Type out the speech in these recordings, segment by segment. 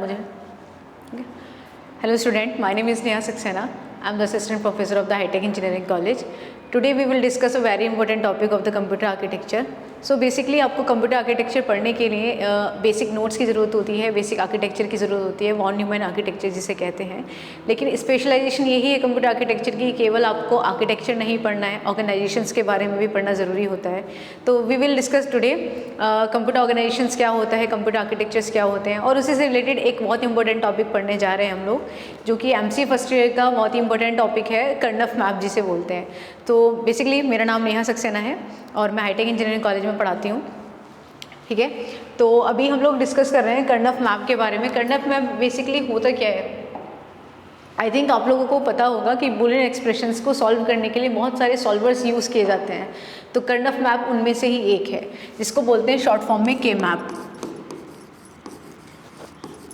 मुझे? Hello student, my name is Neha Saxena. I am the assistant professor of the High Tech Engineering College. Today we will discuss a very important topic of the computer architecture. So basically आपको computer architecture पढ़ने के लिए basic notes की ज़रूरत होती है, basic architecture की ज़रूरत होती है, वॉन न्यूमैन आर्किटेक्चर जिसे कहते हैं। लेकिन स्पेशलाइजेशन यही है कंप्यूटर आर्किटेक्चर की, केवल आपको आर्किटेक्चर नहीं पढ़ना है, ऑर्गेनाइजेशंस के बारे में भी पढ़ना ज़रूरी होता है। तो we will discuss today computer organisations क्या होता है, कंप्यूटर आर्किटेक्चर्स क्या होते हैं, और उसी से रिलेटेड एक बहुत इंपॉर्टेंट टॉपिक पढ़ने जा रहे हैं हम लोग, जो कि एमसीए फर्स्ट ईयर का बहुत ही इंपॉर्टेंट टॉपिक है, कर्नफ मैप जिसे बोलते हैं। तो बेसिकली मेरा नाम नेहा सक्सेना है और मैं हाईटेक इंजीनियरिंग कॉलेज में पढ़ाती हूँ, ठीक है। तो अभी हम लोग डिस्कस कर रहे हैं कर्नफ मैप के बारे में। कर्नफ मैप बेसिकली होता क्या है? आई थिंक आप लोगों को पता होगा कि बूलियन एक्सप्रेशंस को सॉल्व करने के लिए बहुत सारे सॉल्वर्स यूज़ किए जाते हैं। तो कर्नफ मैप उनमें से ही एक है, जिसको बोलते हैं शॉर्ट फॉर्म में के मैप,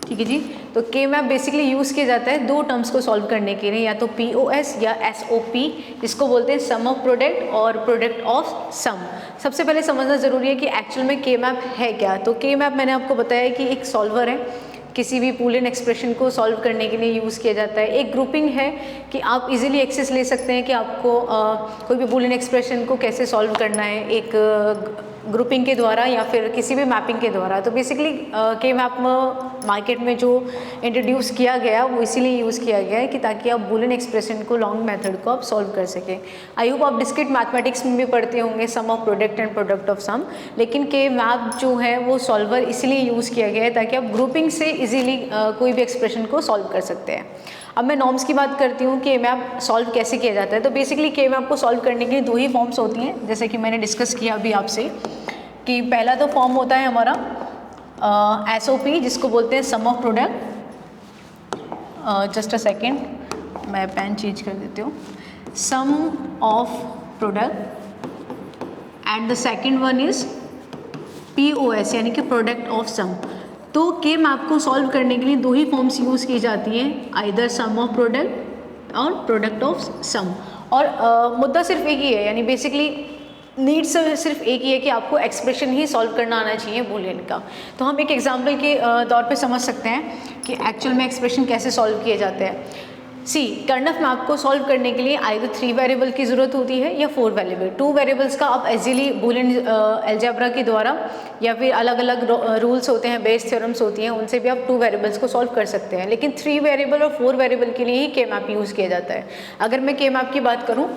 ठीक है जी। तो के मैप बेसिकली यूज़ किया जाता है दो टर्म्स को सॉल्व करने के लिए, या तो POS या SOP, जिसको बोलते हैं सम ऑफ प्रोडक्ट और प्रोडक्ट ऑफ सम। सबसे पहले समझना ज़रूरी है कि एक्चुअल में के मैप है क्या। तो के मैप मैंने आपको बताया कि एक सॉल्वर है, किसी भी बूलियन एक्सप्रेशन को सॉल्व करने के लिए यूज़ किया जाता है। एक ग्रुपिंग है कि आप इजीली एक्सेस ले सकते हैं कि आपको कोई भी बूलियन एक्सप्रेशन को कैसे सॉल्व करना है, एक ग्रुपिंग के द्वारा या फिर किसी भी मैपिंग के द्वारा। तो बेसिकली के मैप मार्केट में जो इंट्रोड्यूस किया गया वो इसीलिए यूज़ किया गया है कि ताकि आप बूलियन एक्सप्रेशन को, लॉन्ग मेथड को आप सॉल्व कर सकें। आई होप आप डिस्क्रीट मैथमेटिक्स में भी पढ़ते होंगे sum of product and product of sum, लेकिन के मैप जो है वो सॉल्वर इसीलिए यूज़ किया गया है ताकि आप ग्रुपिंग से इजीली कोई भी एक्सप्रेशन को सॉल्व कर सकते हैं। अब मैं नॉर्म्स की बात करती हूँ कि मैप सॉल्व कैसे किया जाता है। तो बेसिकली के मैप को सॉल्व करने के लिए दो ही फॉर्म्स होती हैं, जैसे कि मैंने डिस्कस किया अभी आपसे कि पहला तो फॉर्म होता है हमारा SOP, जिसको बोलते हैं sum of product. Just a second, मैं पेन चेंज कर देती हूँ। Sum of product and the second one is POS, यानी कि प्रोडक्ट ऑफ सम। तो के मैप को सॉल्व करने के लिए दो ही फॉर्म्स यूज़ की जाती हैं, आइदर सम ऑफ प्रोडक्ट और प्रोडक्ट ऑफ सम। और मुद्दा सिर्फ एक ही है, यानी बेसिकली नीड सिर्फ एक ही है कि आपको एक्सप्रेशन ही सॉल्व करना आना चाहिए बूलियन का। तो हम एक एग्जांपल के तौर पे समझ सकते हैं कि एक्चुअल में एक्सप्रेशन कैसे सॉल्व किए जाते हैं। कर्नफ मैप को सॉल्व करने के लिए आइदर 3 वेरिएबल की ज़रूरत होती है या 4 वेरिएबल। 2 वेरिएबल्स का आप इजीली बूलियन अलजेब्रा के द्वारा या फिर अलग अलग रूल्स होते हैं, बेस थ्योरम्स होती हैं, उनसे भी आप 2 वेरिएबल्स को सॉल्व कर सकते हैं। लेकिन 3 वेरिएबल और 4 वेरिएबल के लिए ही के मैप यूज़ किया जाता है। अगर मैं के मैप की बात करूँ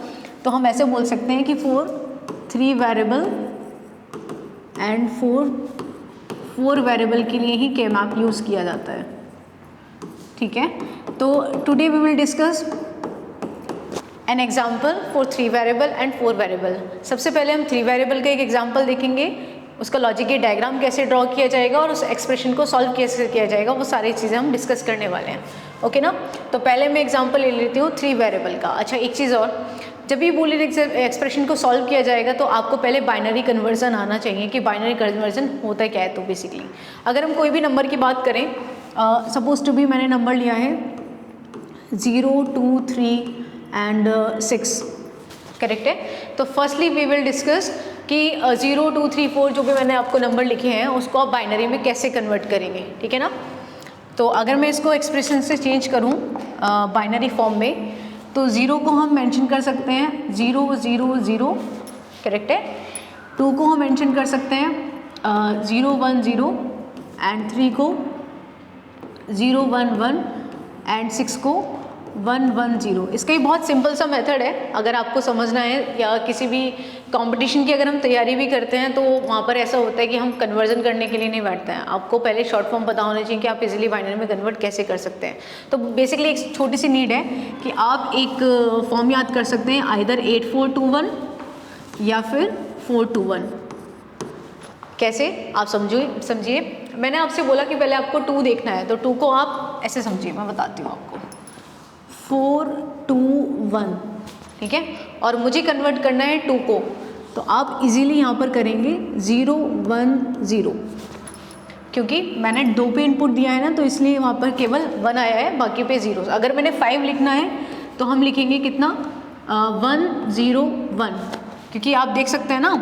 तो हम ऐसे बोल सकते हैं कि 3 वेरिएबल एंड 4 वेरिएबल के लिए ही के मैप यूज़ किया जाता है, ठीक है। तो today we will discuss an example for 3 variable and 4 variable. सबसे पहले हम 3 वेरिएबल का एक एग्जाम्पल देखेंगे, उसका लॉजिक डायग्राम कैसे ड्रॉ किया जाएगा और उस एक्सप्रेशन को सॉल्व कैसे किया जाएगा, वो सारी चीज़ें हम डिस्कस करने वाले हैं, ओके ना। तो पहले मैं एग्जाम्पल ले लेती हूँ 3 वेरिएबल का। अच्छा, एक चीज़ और, जब भी बूलियन एक्सप्रेशन को सॉल्व किया जाएगा तो आपको पहले बाइनरी कन्वर्जन आना चाहिए कि बाइनरी कन्वर्जन होता क्या है। तो बेसिकली अगर हम कोई भी नंबर की बात करें, सपोज टू बी मैंने नंबर लिया है 0, 2, 3 एंड 6, करेक्ट है। तो फर्स्टली वी विल डिस्कस कि 0, 2, 3, 4 जो भी मैंने आपको नंबर लिखे हैं उसको आप बाइनरी में कैसे कन्वर्ट करेंगे, ठीक है ना। तो अगर मैं इसको एक्सप्रेशन से चेंज करूँ बाइनरी फॉर्म में, तो 0 को हम मेंशन कर सकते हैं 0, 0, 0, करेक्ट है। 2 को हम मेंशन कर सकते हैं 0, 1, 0 एंड 3 को 0, 1, 1 एंड 6 को 1, 1, 0। इसका ही बहुत सिंपल सा मेथड है, अगर आपको समझना है या किसी भी कंपटीशन की अगर हम तैयारी भी करते हैं तो वहाँ पर ऐसा होता है कि हम कन्वर्जन करने के लिए नहीं बैठते हैं, आपको पहले शॉर्ट फॉर्म पता होना चाहिए कि आप इजीली बाइनरी में कन्वर्ट कैसे कर सकते हैं। तो बेसिकली एक छोटी सी नीड है कि आप एक फॉर्म याद कर सकते हैं, आइदर 8, 4, 2, 1 या फिर 4, 2, 1। कैसे आप समझिए, मैंने आपसे बोला कि पहले आपको 2 देखना है, तो 2 को आप ऐसे समझिए, मैं बताती हूँ आपको, 4, 2, 1, ठीक है। और मुझे कन्वर्ट करना है 2 को, तो आप इजीली यहाँ पर करेंगे 0, 1, 0, क्योंकि मैंने 2 पे इनपुट दिया है ना, तो इसलिए वहाँ पर केवल 1 आया है, बाकी पे 0। अगर मैंने 5 लिखना है तो हम लिखेंगे कितना 1, 0, 1, क्योंकि आप देख सकते हैं ना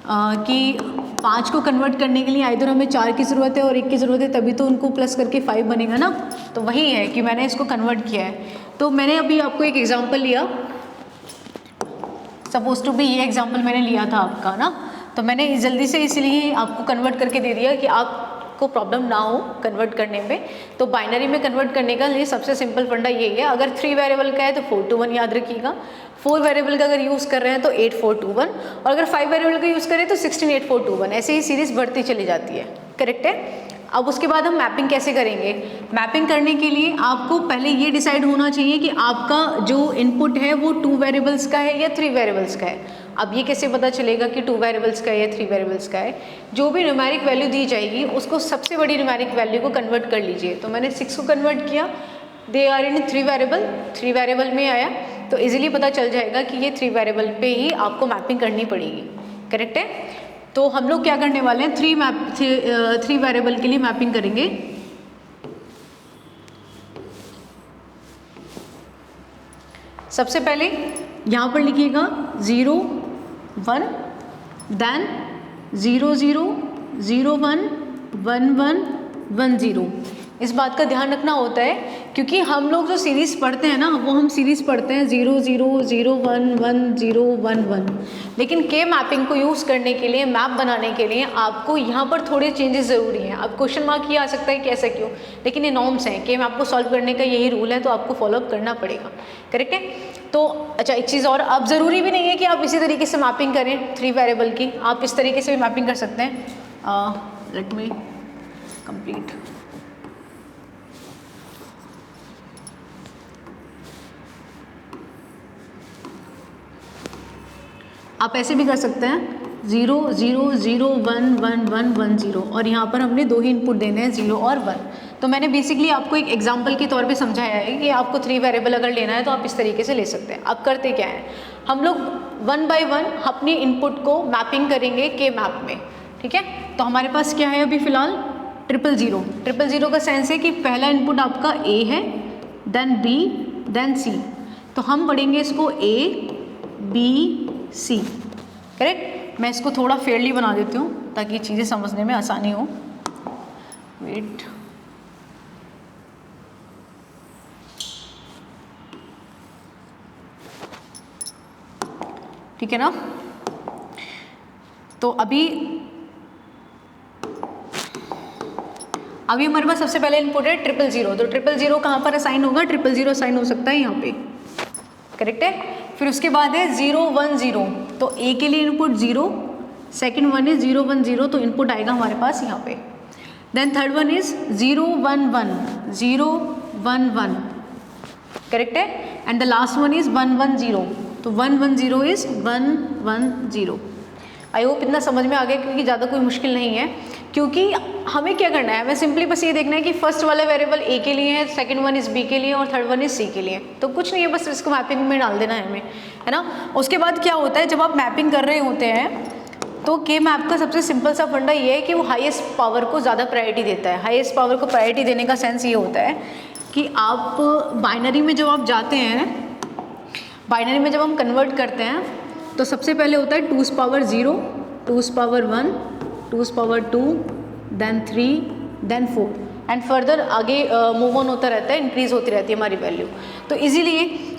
कि 5 को कन्वर्ट करने के लिए आइदर हमें 4 की ज़रूरत है और 1 की ज़रूरत है, तभी तो उनको प्लस करके 5 बनेगा ना। तो वही है कि मैंने इसको कन्वर्ट किया है। तो मैंने अभी आपको एक एग्जांपल लिया, सपोज टू बी ये एग्जांपल मैंने लिया था आपका ना, तो मैंने जल्दी से इसलिए आपको कन्वर्ट करके दे दिया कि आपको प्रॉब्लम ना हो कन्वर्ट करने में। तो बाइनरी में कन्वर्ट करने का लिए सबसे सिंपल फंडा यही है, अगर 3 वेरिएबल का है तो 4 to 1 याद रखिएगा, 4 वेरिएबल का अगर यूज़ कर रहे हैं तो 8 4 2 1, और अगर 5 वेरिएबल का यूज़ करें तो 16 8 4 2 1, ऐसे ही सीरीज बढ़ती चली जाती है। करेक्ट है। अब उसके बाद हम मैपिंग कैसे करेंगे? मैपिंग करने के लिए आपको पहले ये डिसाइड होना चाहिए कि आपका जो इनपुट है वो 2 वेरिएबल्स का है या 3 वेरिएबल्स का है। अब ये कैसे पता चलेगा कि 2 वेरिएबल्स का है या 3 वेरिएबल्स का है? जो भी न्यूमेरिक वैल्यू दी जाएगी उसको सबसे बड़ी न्यूमेरिक वैल्यू को कन्वर्ट कर लीजिए। तो मैंने 6 को कन्वर्ट किया, they are in 3 variable, 3 variable में आया, तो इजीली पता चल जाएगा कि ये 3 वेरिएबल पे ही आपको मैपिंग करनी पड़ेगी। करेक्ट है। तो हम लोग क्या करने वाले हैं, 3 वेरिएबल के लिए मैपिंग करेंगे। सबसे पहले यहाँ पर लिखिएगा 0 1, देन 0 0 0 1 1 1 1 0। इस बात का ध्यान रखना होता है क्योंकि हम लोग जो सीरीज़ पढ़ते हैं ना, वो हम सीरीज़ पढ़ते हैं 0 0 0 1 1 0 1 1, लेकिन के मैपिंग को यूज़ करने के लिए, मैप बनाने के लिए आपको यहाँ पर थोड़े चेंजेस ज़रूरी हैं। अब क्वेश्चन मार्क ये आ सकता है कि ऐसा क्यों, लेकिन ये नॉर्म्स हैं, के मैप को सॉल्व करने का यही रूल है, तो आपको फॉलोअप करना पड़ेगा। करेक्ट है। तो अच्छा, एक चीज़ और, अब ज़रूरी भी नहीं है कि आप इसी तरीके से मैपिंग करें 3 वेरिएबल की, आप इस तरीके से भी मैपिंग कर सकते हैं। Let me complete. आप ऐसे भी कर सकते हैं 0 0 0 1 1 1 1 0, और यहाँ पर हमने 2 ही इनपुट देने हैं 0 और 1। तो मैंने बेसिकली आपको एक एग्जांपल के तौर पे समझाया है कि आपको 3 वेरिएबल अगर लेना है तो आप इस तरीके से ले सकते हैं। अब करते क्या है, हम लोग 1 by 1 अपनी इनपुट को मैपिंग करेंगे के मैप में। ठीक है। तो हमारे पास क्या है अभी फ़िलहाल 0 0 0 का सेंस है कि पहला इनपुट आपका A है, देन B, देन C। तो हम पढ़ेंगे इसको A B C। करेक्ट। मैं इसको थोड़ा फेयरली बना देती हूँ ताकि चीज़ें समझने में आसानी हो। वेट, ठीक है ना। तो अभी हमारे पास सबसे पहले इनपुट है 0 0। तो 0 0 कहाँ पर असाइन होगा? 0 0 असाइन हो सकता है यहाँ पे। करेक्ट है। फिर उसके बाद है 0 1 0। तो A के लिए इनपुट 0, सेकेंड वन इज 0 1 0, तो इनपुट आएगा हमारे पास यहाँ पे। Then third one is 0 1 1 0 1 1। Correct है। And the last one is 1 1 0। तो 1 1 0 इज 1 1 0। आई होप इतना समझ में आ गया, क्योंकि ज़्यादा कोई मुश्किल नहीं है। क्योंकि हमें क्या करना है, हमें सिंपली बस ये देखना है कि फर्स्ट वाला वेरिएबल A के लिए है, सेकंड वन इज B के लिए और थर्ड वन इज C के लिए। तो कुछ नहीं है, बस इसको मैपिंग में डाल देना है हमें, है ना। उसके बाद क्या होता है, जब आप मैपिंग कर रहे होते हैं तो के मैप का सबसे सिंपल सा फंडा ये है कि वो हाईएस्ट पावर को ज़्यादा प्रायोरिटी देता है। हाईएस्ट पावर को प्रायोरिटी देने का सेंस ये होता है कि आप बाइनरी में जब आप जाते हैं, बाइनरी में जब हम कन्वर्ट करते हैं तो सबसे पहले होता है 2's power 0, 2's power 1, 2's power 2, then 3, then 4 and further आगे मूव ऑन होता रहता है, इंक्रीज होती रहती है हमारी वैल्यू। तो इजीली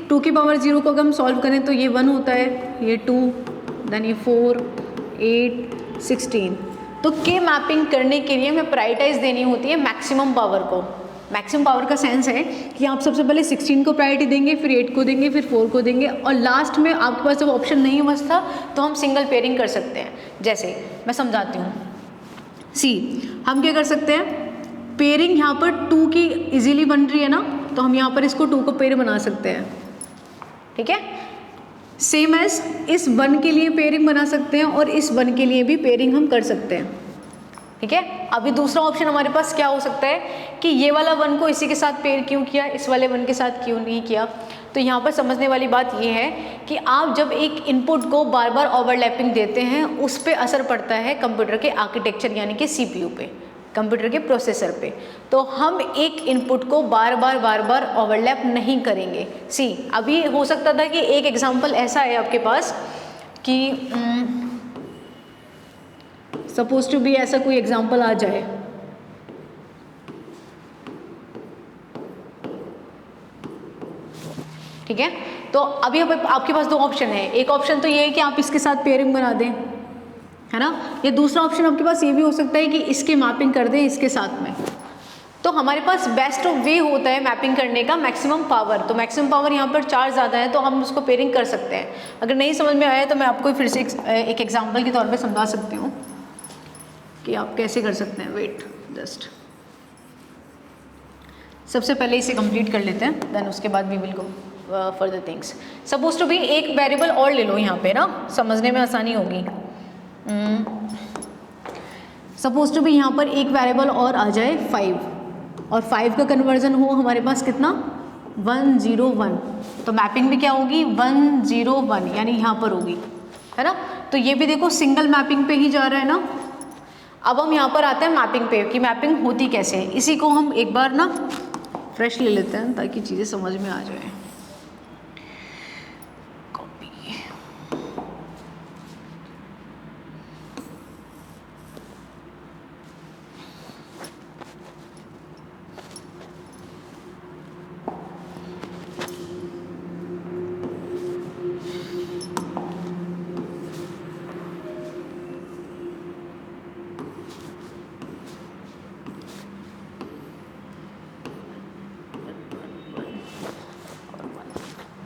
2 की पावर 0 को अगर हम सॉल्व करें तो ये 1 होता है, ये 2, देन ये 4, 8, 16। तो के मैपिंग करने के लिए हमें प्रायोरिटाइज देनी होती है मैक्सिमम पावर को। मैक्सिमम पावर का सेंस है कि आप सबसे पहले 16 को प्रायोरिटी देंगे, फिर 8 को देंगे, फिर 4 को देंगे, और लास्ट में आपके पास जब ऑप्शन नहीं बचता तो हम सिंगल पेयरिंग कर सकते हैं। जैसे मैं समझाती हूँ, सी हम क्या कर सकते हैं, पेयरिंग यहाँ पर 2 की इजीली बन रही है ना, तो हम यहाँ पर इसको 2 को पेयर बना सकते हैं। ठीक है। सेम एज इस 1 के लिए पेयरिंग बना सकते हैं और इस 1 के लिए भी पेयरिंग हम कर सकते हैं। ठीक है। अभी दूसरा ऑप्शन हमारे पास क्या हो सकता है कि ये वाला 1 को इसी के साथ पेयर क्यों किया, इस वाले 1 के साथ क्यों नहीं किया। तो यहाँ पर समझने वाली बात ये है कि आप जब एक इनपुट को बार बार ओवरलैपिंग देते हैं, उस पर असर पड़ता है कंप्यूटर के आर्किटेक्चर यानी कि CPU पे, कंप्यूटर के प्रोसेसर पे। तो हम एक इनपुट को बार बार ओवरलैप नहीं करेंगे। सी अभी हो सकता था कि एक एग्जाम्पल ऐसा है आपके पास कि सपोज टू बी ऐसा कोई एग्जाम्पल आ जाए, ठीक है। तो अभी आपके पास दो ऑप्शन है, एक ऑप्शन तो ये है कि आप इसके साथ पेयरिंग बना दें, है ना, या दूसरा ऑप्शन आपके पास ये भी हो सकता है कि इसके मैपिंग कर दें इसके साथ में। तो हमारे पास बेस्ट ऑफ वे होता है मैपिंग करने का मैक्सिमम पावर। तो मैक्सिमम पावर यहाँ पर 4 ज़्यादा है तो हम उसको पेयरिंग कर सकते हैं। अगर नहीं समझ में आया तो मैं आपको फिर से एक एग्जाम्पल के तौर पे समझा सकती हूँ कि आप कैसे कर सकते हैं। वेट जस्ट, सबसे पहले इसे कंप्लीट कर लेते हैं, देन उसके बाद we will go further things. Suppose to be एक वेरिएबल और ले लो यहाँ पे ना, समझने में आसानी होगी। सपोज टू बी यहाँ पर एक वेरिएबल और आ जाए 5, और 5 का कन्वर्जन हो हमारे पास कितना 101, तो मैपिंग भी क्या होगी 101, यानी यहाँ पर होगी, है ना। तो ये भी देखो सिंगल मैपिंग पे ही जा रहा है ना। अब हम यहाँ पर आते हैं मैपिंग पे कि मैपिंग होती कैसे है। इसी को हम एक बार ना फ्रेश ले लेते हैं ताकि चीज़ें समझ में आ जाए।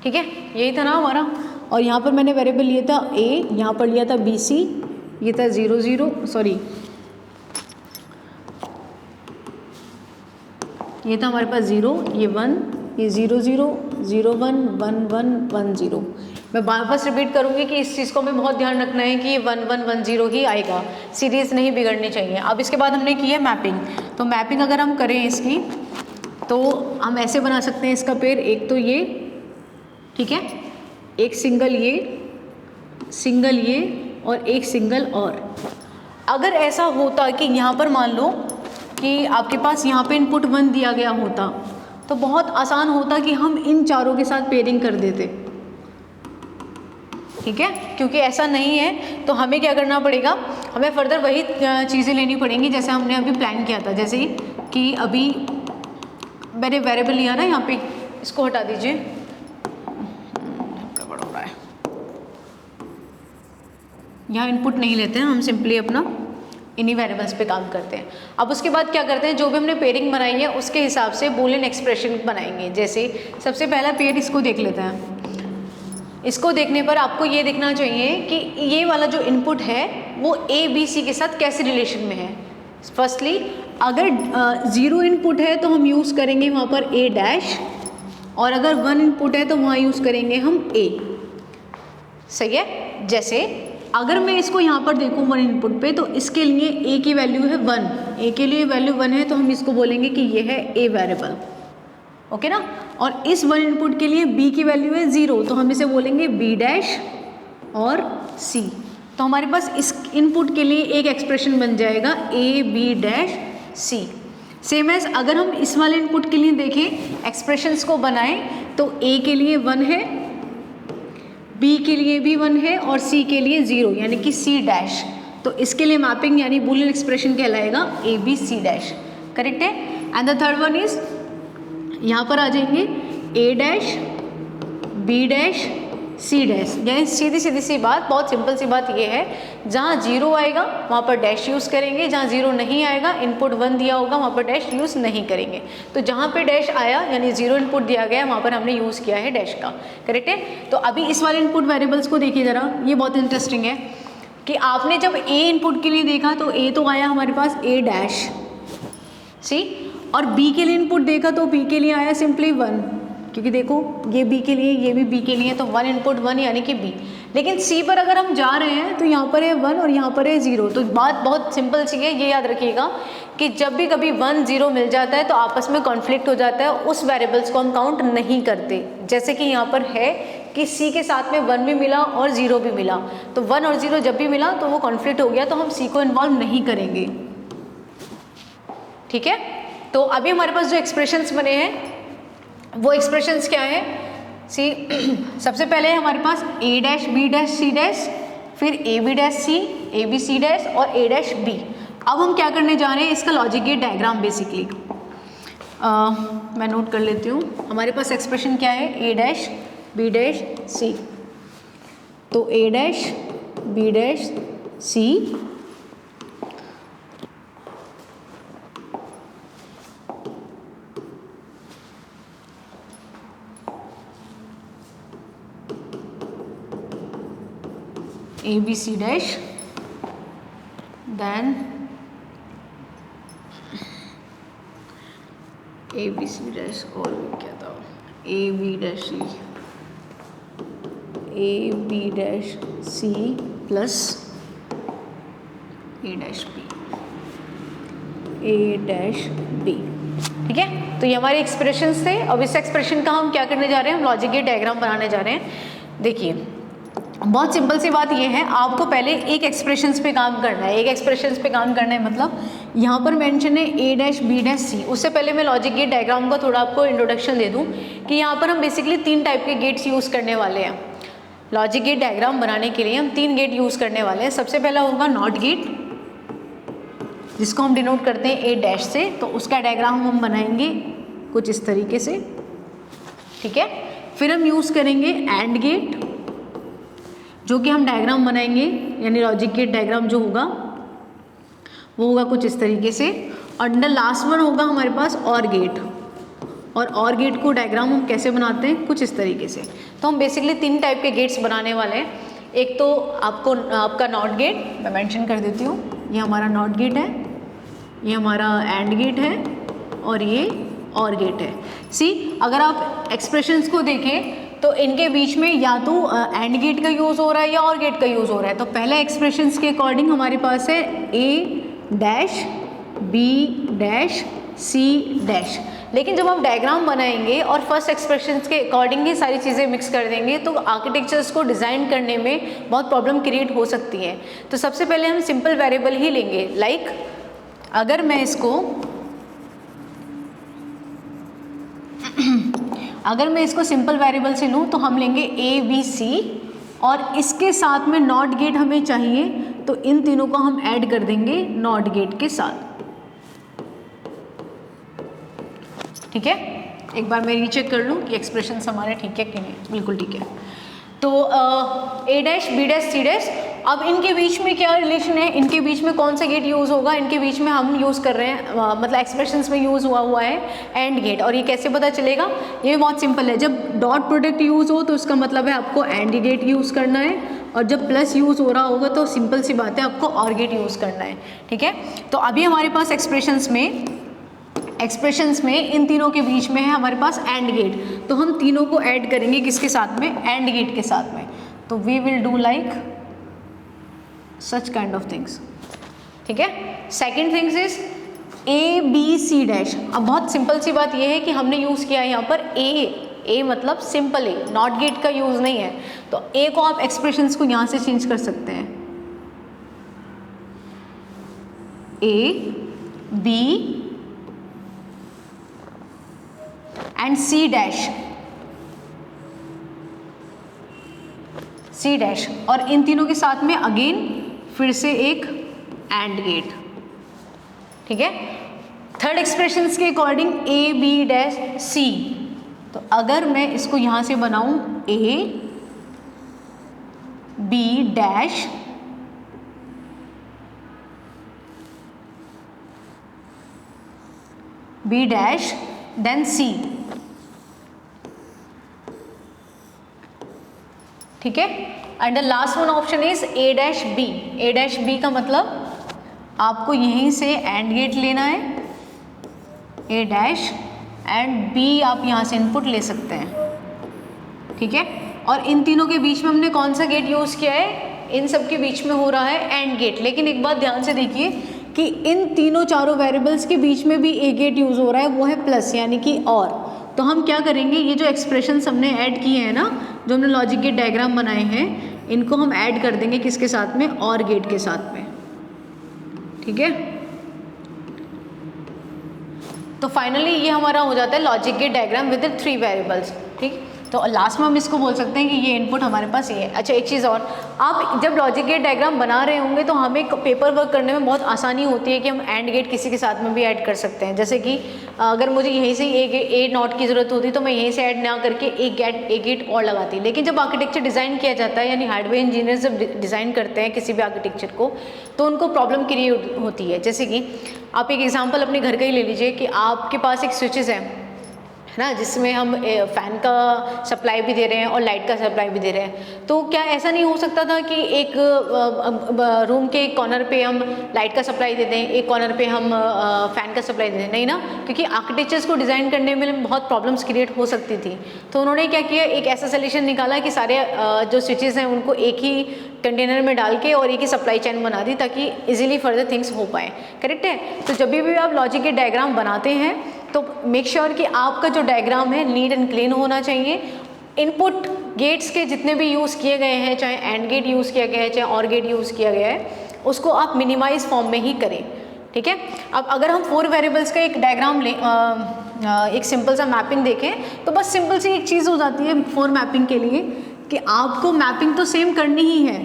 ठीक है, यही था ना हमारा। और यहाँ पर मैंने वेरिएबल लिया था a, यहाँ पर लिया था bc, ये था 0 0, सॉरी ये था हमारे पास 0, ये 1, ये 0 0 0 1 1 1 1 0। मैं वापस रिपीट करूँगी कि इस चीज़ को हमें बहुत ध्यान रखना है कि ये 1 1 1 0 ही आएगा, सीरीज़ नहीं बिगड़नी चाहिए। अब इसके बाद हमने की है मैपिंग। तो मैपिंग अगर हम करें इसकी तो हम ऐसे बना सकते हैं इसका पेयर, एक तो ये, ठीक है, एक सिंगल ये और एक सिंगल और। अगर ऐसा होता कि यहाँ पर मान लो कि आपके पास यहाँ पे इनपुट 1 दिया गया होता तो बहुत आसान होता कि हम इन चारों के साथ पेयरिंग कर देते, ठीक है। क्योंकि ऐसा नहीं है तो हमें क्या करना पड़ेगा, हमें फर्दर वही चीज़ें लेनी पड़ेंगी जैसे हमने अभी प्लान किया था। जैसे कि अभी मैंने वेरिएबल लिया ना यहाँ पे, इसको हटा दीजिए, यहाँ इनपुट नहीं लेते हैं हम, सिंपली अपना इन्हीं वेरिएबल्स पे काम करते हैं। अब उसके बाद क्या करते हैं, जो भी हमने पेयरिंग बनाई है उसके हिसाब से बूलियन एक्सप्रेशन बनाएंगे। जैसे सबसे पहला पेयर इसको देख लेते हैं। इसको देखने पर आपको ये देखना चाहिए कि ये वाला जो इनपुट है वो ए बी सी के साथ कैसे रिलेशन में है। फर्स्टली अगर 0 इनपुट है तो हम यूज़ करेंगे वहाँ पर ए डैश, और अगर 1 इनपुट है तो वहाँ यूज़ करेंगे हम ए। सही है। जैसे अगर मैं इसको यहाँ पर देखूँ 1 इनपुट पे तो इसके लिए a की वैल्यू है 1, a के लिए वैल्यू 1 है तो हम इसको बोलेंगे कि ये है a वेरिएबल, ओके ना। और इस 1 इनपुट के लिए b की वैल्यू है 0 तो हम इसे बोलेंगे b डैश और c। तो हमारे पास इस इनपुट के लिए एक एक्सप्रेशन बन जाएगा a b dash c। Same as अगर हम इस वाले इनपुट के लिए देखें एक्सप्रेशंस को बनाएं तो a के लिए 1 है, b के लिए भी 1 है और c के लिए 0 यानी कि c डैश। तो इसके लिए मैपिंग यानी बूलियन एक्सप्रेशन कहलाएगा a b c dash, correct है। And the third one is यहाँ पर आ जाएंगे a dash b dash c dash. यानी सीधी सी बात, बहुत सिंपल सी बात ये है, जहाँ 0 आएगा वहाँ पर डैश यूज़ करेंगे, जहाँ 0 नहीं आएगा इनपुट 1 दिया होगा वहाँ पर डैश यूज़ नहीं करेंगे। तो जहाँ पे डैश आया यानी 0 इनपुट दिया गया वहाँ पर हमने यूज़ किया है डैश का, करेक्ट है। तो अभी इस वाले इनपुट वेरिएबल्स को देखिए ज़रा, ये बहुत इंटरेस्टिंग है कि आपने जब a इनपुट के लिए देखा तो a तो आया हमारे पास a डैश सी, और b के लिए इनपुट देखा तो b के लिए आया सिंपली 1, क्योंकि देखो ये b के लिए ये भी b के लिए, तो 1 इनपुट 1 यानी कि b। लेकिन c पर अगर हम जा रहे हैं तो यहाँ पर है 1 और यहाँ पर है 0। तो बात बहुत सिंपल सी है, ये याद रखिएगा कि जब भी कभी 1 0 मिल जाता है तो आपस में कॉन्फ्लिक्ट हो जाता है, उस वेरिएबल्स को हम काउंट नहीं करते। जैसे कि यहाँ पर है कि c के साथ में 1 भी मिला और 0 भी मिला, तो 1 और 0 जब भी मिला तो वो कॉन्फ्लिक्ट हो गया, तो हम c को इन्वॉल्व नहीं करेंगे, ठीक है। तो अभी हमारे पास जो एक्सप्रेशंस बने हैं वो एक्सप्रेशंस क्या है, सी सबसे पहले हमारे पास a dash b dash c dash, फिर A B dash C, A B C dash और ए डैश बी। अब हम क्या करने जा रहे हैं, इसका लॉजिक गेट डायग्राम बेसिकली मैं नोट कर लेती हूँ। हमारे पास एक्सप्रेशन क्या है, A dash B dash C, तो A dash B dash C A B C dash, then A B C dash और क्या था, A B dash C, A B dash C plus A dash B, A dash B. ठीक है, तो ये हमारे expressions थे। अब इस एक्सप्रेशन का हम क्या करने जा रहे हैं, हम लॉजिक गेट डायग्राम बनाने जा रहे हैं। देखिए बहुत सिंपल सी बात ये है, आपको पहले एक एक्सप्रेशंस पे काम करना है। एक एक्सप्रेशंस पे काम करना है मतलब यहाँ पर मेंशन है ए डैश बी डैश सी। उससे पहले मैं लॉजिक गेट डायग्राम का थोड़ा आपको इंट्रोडक्शन दे दूँ कि यहाँ पर हम बेसिकली 3 टाइप के गेट्स यूज़ करने वाले हैं। लॉजिक गेट डायग्राम बनाने के लिए हम 3 गेट यूज़ करने वाले हैं। सबसे पहला होगा नॉट गेट, जिसको हम डिनोट करते हैं ए डैश से, तो उसका डायग्राम हम बनाएंगे कुछ इस तरीके से। ठीक है, फिर हम यूज़ करेंगे एंड गेट, जो कि हम डायग्राम बनाएंगे, यानी लॉजिक गेट डायग्राम जो होगा वो होगा कुछ इस तरीके से। और द लास्ट वन होगा हमारे पास और गेट, और गेट को डायग्राम हम कैसे बनाते हैं, कुछ इस तरीके से। तो हम बेसिकली 3 टाइप के गेट्स बनाने वाले हैं। एक तो आपका नॉट गेट, मैं मेंशन कर देती हूँ, ये हमारा नॉट गेट है, ये हमारा एंड गेट है और ये और गेट है। सी, अगर आप एक्सप्रेशंस को देखें तो इनके बीच में या तो एंड गेट का यूज़ हो रहा है या और गेट का यूज़ हो रहा है। तो पहले एक्सप्रेशंस के अकॉर्डिंग हमारे पास है A dash B dash C dash, लेकिन जब हम डायग्राम बनाएंगे और फर्स्ट एक्सप्रेशंस के अकॉर्डिंग ही सारी चीज़ें मिक्स कर देंगे तो आर्किटेक्चर्स को डिज़ाइन करने में बहुत प्रॉब्लम क्रिएट हो सकती है। तो सबसे पहले हम सिंपल वेरिएबल ही लेंगे। लाइक अगर मैं इसको सिंपल वेरिएबल से लूँ तो हम लेंगे ए बी सी, और इसके साथ में नॉट गेट हमें चाहिए, तो इन तीनों को हम ऐड कर देंगे नॉट गेट के साथ। ठीक है, एक बार मैं रीचेक कर लूँ कि एक्सप्रेशन हमारे ठीक है कि नहीं। बिल्कुल ठीक है। तो A dash B dash C dash, अब इनके बीच में क्या रिलेशन है, इनके बीच में कौन सा गेट यूज़ होगा, इनके बीच में हम यूज़ कर रहे हैं मतलब एक्सप्रेशंस में यूज़ हुआ है एंड गेट। और ये कैसे पता चलेगा, ये बहुत सिंपल है। जब डॉट प्रोडक्ट यूज़ हो तो उसका मतलब है आपको एंड गेट यूज़ करना है, और जब प्लस यूज़ हो रहा होगा तो सिंपल सी बात है आपको और गेट यूज़ करना है। ठीक है, तो अभी हमारे पास एक्सप्रेशंस में इन तीनों के बीच में है हमारे पास एंड गेट, तो हम तीनों को ऐड करेंगे किसके साथ में, एंड गेट के साथ में। तो we will do like such kind of things. ठीक है, second things is A B C dash. अब बहुत सिंपल सी बात यह है कि हमने यूज़ किया है यहाँ पर ए मतलब सिंपल ए, नॉट गेट का यूज़ नहीं है। तो ए को आप एक्सप्रेशंस को यहाँ से चेंज कर सकते हैं, A B and C dash, और इन तीनों के साथ में अगेन फिर से एक एंड गेट। ठीक है, थर्ड एक्सप्रेशंस के according A B dash C, तो अगर मैं इसको यहां से बनाऊं A B dash B dash then C. ठीक है, and the last one option is A dash B. A dash B का मतलब आपको यहीं से एंड गेट लेना है, ए डैश एंड बी आप यहाँ से इनपुट ले सकते हैं। ठीक है, और इन तीनों के बीच में हमने कौन सा गेट यूज़ किया है, इन सब के बीच में हो रहा है एंड गेट। लेकिन एक बात ध्यान से देखिए कि इन तीनों चारों वेरिएबल्स के बीच में भी ए गेट यूज़ हो रहा है, वो है प्लस, यानी कि और। तो हम क्या करेंगे, ये जो एक्सप्रेशंस हमने ऐड किए हैं ना, जो हमने लॉजिक गेट डायग्राम बनाए हैं, इनको हम ऐड कर देंगे किसके साथ में, और गेट के साथ में। ठीक है, तो फाइनली ये हमारा हो जाता है logic gate diagram with 3 variables. ठीक, तो लास्ट में हम इसको बोल सकते हैं कि ये इनपुट हमारे पास ये है। अच्छा एक चीज़ और, आप जब लॉजिक गेट डायग्राम बना रहे होंगे तो हमें पेपर वर्क करने में बहुत आसानी होती है कि हम एंड गेट किसी के साथ में भी ऐड कर सकते हैं। जैसे कि अगर मुझे यहीं से ए नॉट की ज़रूरत होती तो मैं यहीं से ऐड ना करके एक गेट और लगाती। लेकिन जब आर्किटेक्चर डिज़ाइन किया जाता है, यानी हार्डवेयर इंजीनियर जब डिज़ाइन करते हैं किसी भी आर्किटेक्चर को, तो उनको प्रॉब्लम क्रिएट होती है। जैसे कि आप एक एग्जांपल अपने घर का ही ले लीजिए कि आपके पास एक स्विचेस है ना, जिसमें हम फ़ैन का सप्लाई भी दे रहे हैं और लाइट का सप्लाई भी दे रहे हैं। तो क्या ऐसा नहीं हो सकता था कि एक रूम के एक कॉर्नर पे हम लाइट का सप्लाई दे दें, एक कॉर्नर पे हम फ़ैन का सप्लाई दे दें? नहीं ना, क्योंकि आर्किटेक्चर्स को डिज़ाइन करने में बहुत प्रॉब्लम्स क्रिएट हो सकती थी। तो उन्होंने क्या किया, एक ऐसा सोल्यूशन निकाला कि सारे जो स्विचेस हैं उनको एक ही कंटेनर में डाल के और एक ही सप्लाई चेन बना दी ताकि इजीली फर्दर थिंग्स हो पाए। करेक्ट है? तो जब भी आप लॉजिक गेट डायग्राम बनाते हैं तो मेक श्योर कि आपका जो डायग्राम है नीट एंड क्लीन होना चाहिए। इनपुट गेट्स के जितने भी यूज़ किए गए हैं, चाहे एंड गेट यूज़ किया गया है चाहे और गेट यूज़ किया गया है, उसको आप मिनिमाइज फॉर्म में ही करें। ठीक है? अब अगर हम 4 वेरिएबल्स का एक डायग्राम लें, एक सिंपल सा मैपिंग देखें, तो बस सिंपल सी एक चीज़ हो जाती है 4 मैपिंग के लिए कि आपको मैपिंग तो सेम करनी ही है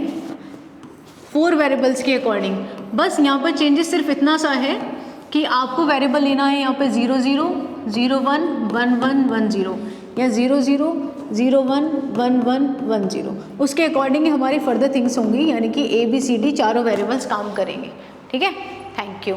4 वेरिएबल्स के अकॉर्डिंग। बस यहाँ पर चेंजेस सिर्फ इतना सा है कि आपको वेरिएबल लेना है यहाँ पे 0 0 0 1 1 1 1 0 या 0 0 0 1 1 1 1 0। उसके अकॉर्डिंग ही हमारी फर्दर थिंग्स होंगी, यानी कि ABCD चारों वेरिएबल्स काम करेंगे। ठीक है? Thank you.